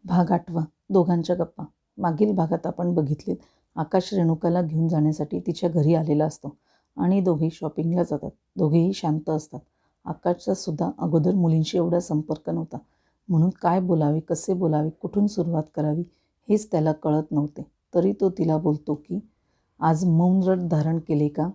भाग 8. दोघांच्या गप्पा. मागील भागात आपण बघितले आकाश रेणुकाला घेऊन जाण्यासाठी तिच्या घरी आलेला असतो आणि दोघेही शॉपिंगला जातात. दोघेही शांत असतात. आकाशचा सुद्धा अगोदर मुलींशी एवढा संपर्क नव्हता, म्हणून काय बोलावे, कसे बोलावे, कुठून सुरुवात करावी हेच त्याला कळत नव्हते. तरी तो तिला बोलतो की आज मौन व्रत धारण केले का?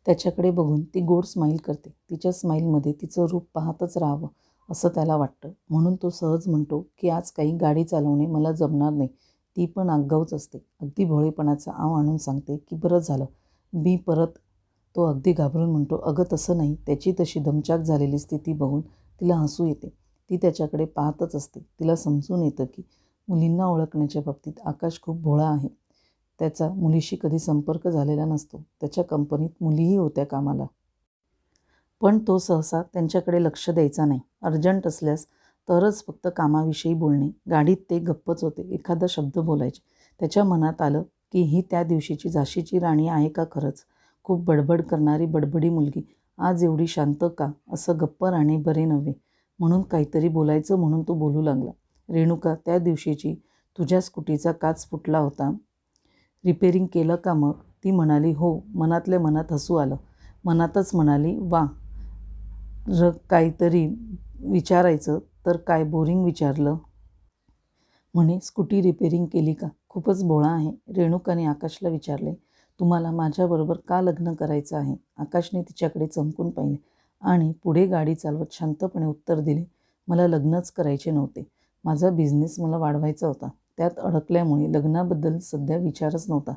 त्याच्याकडे बघून ती गोड स्माईल करते. तिच्या स्माईलमध्ये तिचं रूप पाहतच राहावं असं त्याला वाटतं. म्हणून तो सहज म्हणतो की आज काही गाडी चालवणे मला जमणार नाही. ती पण आगाऊच असते. अगदी भोळेपणाचा आव आणून सांगते की बरं झालं मी परत. तो अगदी घाबरून म्हणतो, अगं तसं नाही. त्याची तशी दमछाक झालेली स्थिती बघून तिला हसू येते. ती त्याच्याकडे पाहतच असते. तिला समजून येतं की मुलींना ओळखण्याच्या बाबतीत आकाश खूप भोळा आहे. त्याचा मुलीशी कधी संपर्क झालेला नसतो. त्याच्या कंपनीत मुलीही होत्या कामाला, पण तो सहसा त्यांच्याकडे लक्ष द्यायचा नाही. अर्जंट असल्यास तरच फक्त कामाविषयी बोलणे. गाडीत ते गप्पच होते. एखादा शब्द बोलायचे. त्याच्या मनात आलं की ही त्या दिवशीची झाशीची राणी आहे का खरंच? खूप बडबड करणारी बडबडी मुलगी आज एवढी शांत का? असं गप्प राहणे बरे नव्हे. म्हणून काहीतरी बोलायचं म्हणून तो बोलू लागला. रेणुका, त्या दिवशीची तुझ्या स्कूटीचा काच फुटला होता, रिपेरिंग केलं का मग? ती म्हणाली हो. मनातल्या मनात हसू आलं. मनातच म्हणाली वा काहीतरी विचारायचं तर काय बोरिंग विचारलं. म्हणे स्कूटी रिपेरिंग केली का? खूपच भोळा आहे. रेणुकाने आकाशला विचारले, तुम्हाला माझ्याबरोबर का लग्न करायचं आहे? आकाशने तिच्याकडे चमकून पाहिले आणि पुढे गाडी चालवत शांतपणे उत्तर दिले, मला लग्नच करायचे नव्हते. माझा बिझनेस मला वाढवायचा होता. त्यात अडकल्यामुळे लग्नाबद्दल सध्या विचारच नव्हता.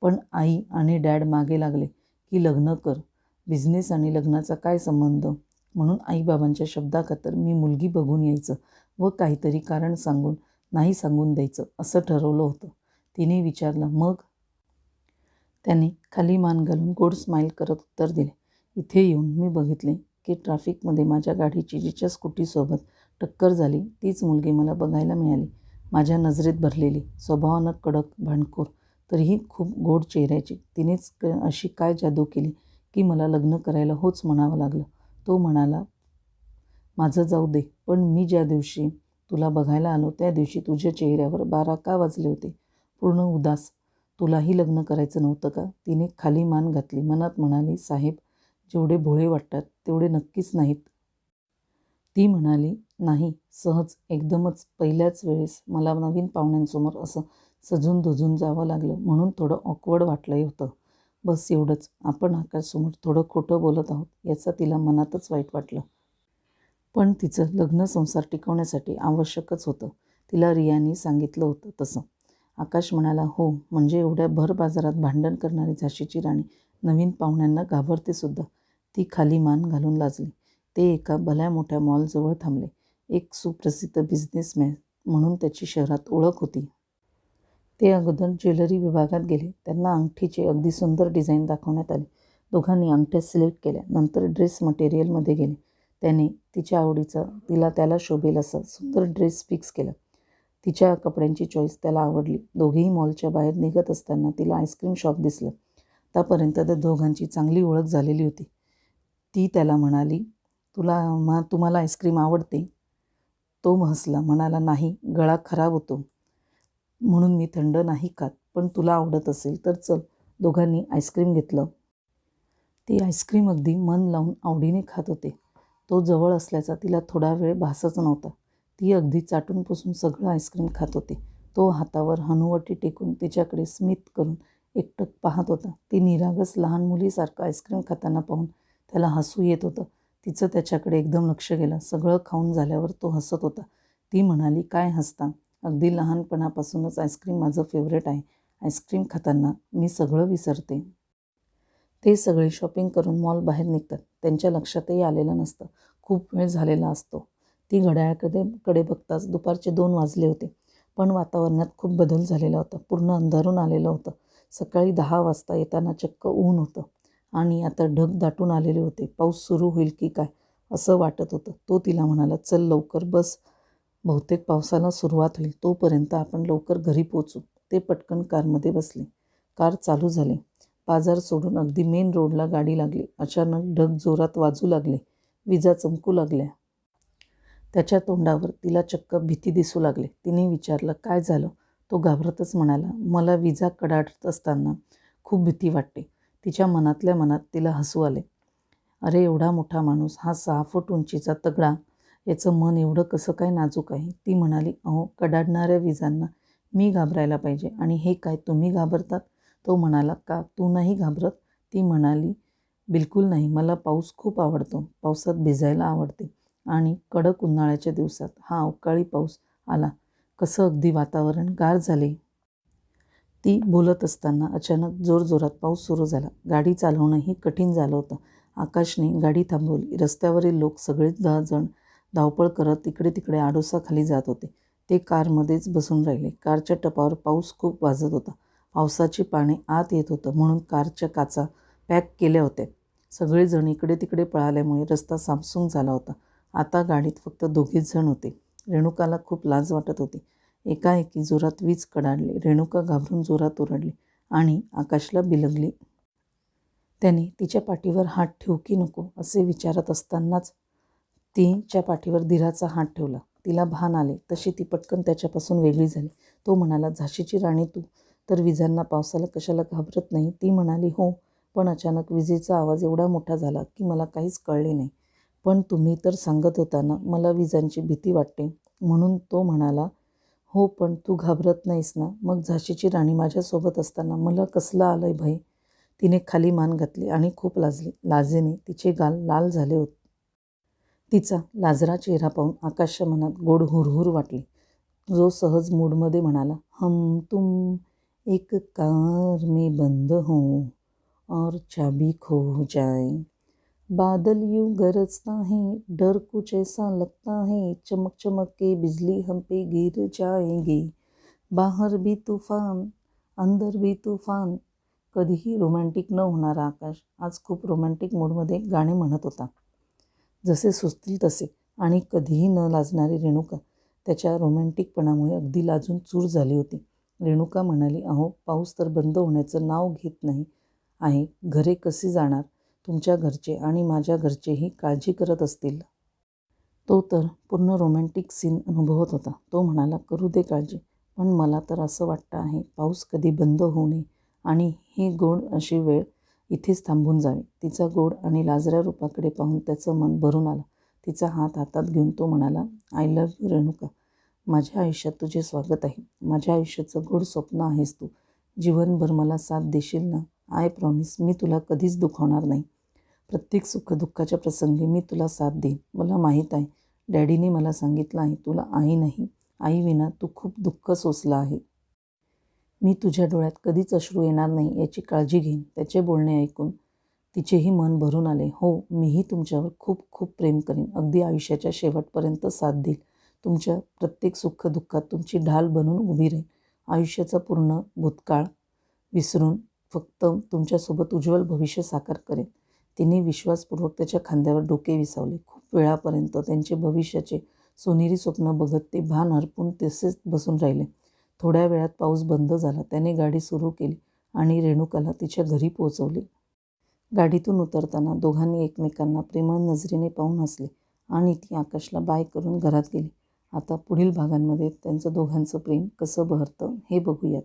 पण आई आणि डॅड मागे लागले की लग्न कर. बिझनेस आणि लग्नाचा काय संबंध? म्हणून आईबाबांच्या शब्दाखातर मी मुलगी बघून यायचं व काहीतरी कारण सांगून नाही सांगून द्यायचं असं ठरवलं होतं. तिने विचारलं मग? त्याने खाली मान घालून गोड स्माईल करत उत्तर दिले, इथे येऊन मी बघितले की ट्रॅफिकमध्ये माझ्या गाडीची जिच्या स्कूटीसोबत टक्कर झाली तीच मुलगी मला बघायला मिळाली. माझ्या नजरेत भरलेली, स्वभावानं कडक, भांडखोर, तरीही खूप गोड चेहऱ्याची. तिनेच अशी काय जादू केली की मला लग्न करायला होच म्हणावं लागलं. तो म्हणाला, माझं जाऊ दे, पण मी ज्या दिवशी तुला बघायला आलो त्या दिवशी तुझ्या चेहऱ्यावर 12 का वाजले होते? पूर्ण उदास. तुलाही लग्न करायचं नव्हतं का? तिने खाली मान घातली. मनात म्हणाली, साहेब जेवढे भोळे वाटतात तेवढे नक्कीच नाहीत. ती म्हणाली, नाही, सहज एकदमच पहिल्याच वेळेस मला नवीन पाहुण्यांसमोर असं सजून धजून जावं लागलं म्हणून थोडं ऑकवर्ड वाटलं होतं. बस एवढंच. आपण आकाशसमोर थोडं खोटं बोलत आहोत याचा तिला मनातच वाईट वाटलं. पण तिचं लग्न संसार टिकवण्यासाठी आवश्यकच होतं. तिला रियाने सांगितलं होतं तसं. आकाश म्हणाला, हो, म्हणजे एवढ्या भर बाजारात भांडण करणारी झाशीची राणी नवीन पाहुण्यांना घाबरते सुद्धा. ती खाली मान घालून लाजली. ते एका भल्या मोठ्या मॉलजवळ थांबले. एक सुप्रसिद्ध बिझनेसमॅन म्हणून त्याची शहरात ओळख होती. ते अगोदर ज्वेलरी विभागात गेले. त्यांना अंगठीचे अगदी सुंदर डिझाईन दाखवण्यात आले. दोघांनी अंगठ्या सिलेक्ट केल्या. नंतर ड्रेस मटेरियलमध्ये गेले. त्याने तिच्या आवडीचा, त्याला शोभेल असा सुंदर ड्रेस फिक्स केला. तिच्या कपड्यांची चॉईस त्याला आवडली. दोघेही मॉलच्या बाहेर निघत असताना तिला आईस्क्रीम शॉप दिसलं. आतापर्यंत त्या दोघांची चांगली ओळख झालेली होती. ती त्याला म्हणाली, तुम्हाला आईस्क्रीम आवडते? तो हसला. म्हणाला, नाही, गळा खराब होतो म्हणून मी थंड नाही खात, पण तुला आवडत असेल तर चल. दोघांनी आईस्क्रीम घेतलं. ती आईस्क्रीम अगदी मन लावून आवडीने खात होते. तो जवळ असल्याचा तिला थोडा वेळ भासच नव्हता. ती अगदी चाटून पुसून सगळं आईस्क्रीम खात होती. तो हातावर हनुवटी टेकून तिच्याकडे स्मित करून एकटक पाहत होता. ती निरागस लहान मुलीसारखं आईस्क्रीम खाताना पाहून त्याला हसू येत होतं. तिचं त्याच्याकडे एकदम लक्ष गेलं. सगळं खाऊन झाल्यावर तो हसत होता. ती म्हणाली, काय हसता? अगदी लहानपणापासूनच आईस्क्रीम माझं फेवरेट आहे. आईस्क्रीम खाताना मी सगळं विसरते. ते सगळे शॉपिंग करून मॉल बाहेर निघतात. त्यांच्या लक्षातही आलेलं नसतं. खूप वेळ झालेला असतो. ती घड्याळाकडे बघताच दुपारचे 2 वाजले होते. पण वातावरणात खूप बदल झालेला होता. पूर्ण अंधारून आलेलं होतं. सकाळी 10 वाजता येताना चक्क ऊन होतं आणि आता ढग दाटून आलेले होते. पाऊस सुरू होईल की काय असं वाटत होतं. तो तिला म्हणाला, चल लवकर बस, बहुतेक पावसाला सुरुवात होईल. तोपर्यंत आपण लवकर घरी पोचू. ते पटकन कारमध्ये बसले. कार चालू झाली. बाजार सोडून अगदी मेन रोडला गाडी लागली. अचानक ढग जोरात वाजू लागले. विजा चमकू लागल्या. त्याच्या तोंडावर तिला चक्क भीती दिसू लागली. तिने विचारलं, काय झालं? तो घाबरतच म्हणाला, मला विजा कडाडत असताना खूप भीती वाटते. तिच्या मनातल्या मनात तिला हसू आले. अरे एवढा मोठा माणूस, हा 6 फूट उंचीचा तगडा, याचं मन एवढं कसं काय नाजूक आहे? ती म्हणाली, अहो कडाडणाऱ्या विजांना मी घाबरायला पाहिजे आणि हे काय तुम्ही घाबरतात? तो म्हणाला, का तू नाही घाबरत? ती म्हणाली, बिलकुल नाही. मला पाऊस खूप आवडतो. पावसात भिजायला आवडते आणि कडक उन्हाळ्याच्या दिवसात हा अवकाळी पाऊस आला, कसं अगदी वातावरण गार झाले. ती बोलत असताना अचानक जोरजोरात पाऊस सुरू झाला. गाडी चालवणंही कठीण झालं होतं. आकाशने गाडी थांबवली. रस्त्यावरील लोक सगळेच 10 जण धावपळ करत इकडे तिकडे आडोसाखाली जात होते. ते कारमध्येच बसून राहिले. कारच्या टपावर पाऊस खूप वाजत होता. पावसाची पाने आत येत होतं म्हणून कारच्या काचा पॅक केल्या होत्या. सगळेजण इकडे तिकडे पळाल्यामुळे रस्ता सामसूम झाला होता. आता गाडीत फक्त दोघेच जण होते. रेणुकाला खूप लाज वाटत होती. एकाएकी जोरात वीज कडाडली. रेणुका घाबरून जोरात ओरडली आणि आकाशला बिलगली. त्याने तिच्या पाठीवर हात ठेवू की नको असे विचारत असतानाच तिच्या पाठीवर धीराचा हात ठेवला. तिला भान आले तशी ती पटकन त्याच्यापासून वेगळी झाली. तो म्हणाला, झाशीची राणी तू तर विजांना पावसाला कशाला घाबरत नाही? ती म्हणाली, हो, पण अचानक विजेचा आवाज एवढा मोठा झाला की मला काहीच कळले नाही. पण तुम्ही तर सांगत होता ना मला विजांची भीती वाटते. म्हणून तो म्हणाला, हो, पण तू घाबरत नाहीस ना? मग झाशीची राणी माझ्यासोबत असताना मला कसलं आलंय भय? तिने खाली मान घातली आणि खूप लाजली. लाजेने तिचे गाल लाल झाले होते. तिचा लाजरा चेहरा पाहून आकाशच्या मनात गोड हुरहुर वाटली. जो सहज मूडमध्ये म्हणाला, हम तुम एक कार में बंद हो और चाबी खो जाए, बादल यूं गरजता है, डर कुछ ऐसा लगता है, चमक चमक के बिजली हम पे गिर जाएंगे, बाहर भी तूफान अंदर भी तूफान. कधीही रोमॅन्टिक न होणारा आकाश आज खूप रोमॅन्टिक मूडमध्ये गाणे म्हणत होता. जसे सुचतील तसे. आणि कधीही न लाजणारी रेणुका त्याच्या रोमॅन्टिकपणामुळे अगदी लाजून चूर झाली होती. रेणुका म्हणाली, अहो पाऊस तर बंद होण्याचं नाव घेत नाही आहे. घरे कशी जाणार? तुमच्या घरचे आणि माझ्या घरचेही काळजी करत असतील. तो तर पूर्ण रोमॅन्टिक सीन अनुभवत होता. तो म्हणाला, करू दे काळजी, पण मला तर असं वाटतं आहे पाऊस कधी बंद होऊ नये आणि ही गोड अशी वेळ इथेच थांबून जावी. तिचा गोड आणि लाजऱ्या रूपाकडे पाहून त्याचं मन भरून आलं. तिचा हात हातात घेऊन तो म्हणाला, आय लव्ह यू रेणुका. माझ्या आयुष्यात तुझे स्वागत आहे. माझ्या आयुष्याचं गोड स्वप्न आहेस तू. जीवनभर मला साथ देशील ना? आय प्रॉमिस, मी तुला कधीच दुखावणार नाही. प्रत्येक सुखदुःखाच्या प्रसंगी मी तुला साथ देईन. मला माहीत आहे, डॅडीने मला सांगितलं आहे, तुला आई नाही. आईविना तू खूप दुःख सोसलं आहे. मी तुझ्या डोळ्यात कधीच अश्रू येणार नाही याची काळजी घेईन. त्याचे बोलणे ऐकून तिचेही मन भरून आले. हो, मीही तुमच्यावर खूप खूप प्रेम करीन. अगदी आयुष्याच्या शेवटपर्यंत साथ देईल. तुमच्या प्रत्येक सुखदुःखात तुमची ढाल बनून उभी राहील. आयुष्याचा पूर्ण भूतकाळ विसरून फक्त तुमच्यासोबत उज्ज्वल भविष्य साकार करेन. तिने विश्वासपूर्वक त्याच्या खांद्यावर डोके विसावले. खूप वेळापर्यंत त्यांचे भविष्याचे सोनेरी स्वप्न बघत ते भान हरपून तसेच बसून राहिले. थोड्या वेळात पाऊस बंद झाला. त्याने गाडी सुरू केली आणि रेणुकाला तिच्या घरी पोहोचवले. गाडीतून उतरताना दोघांनी एकमेकांना प्रेमळ नजरेने पाहून हसले आणि ती आकाशला बाय करून घरात गेली. आता पुढील भागांमध्ये त्यांचं दोघांचं प्रेम कसं बहरतं हे बघूयात.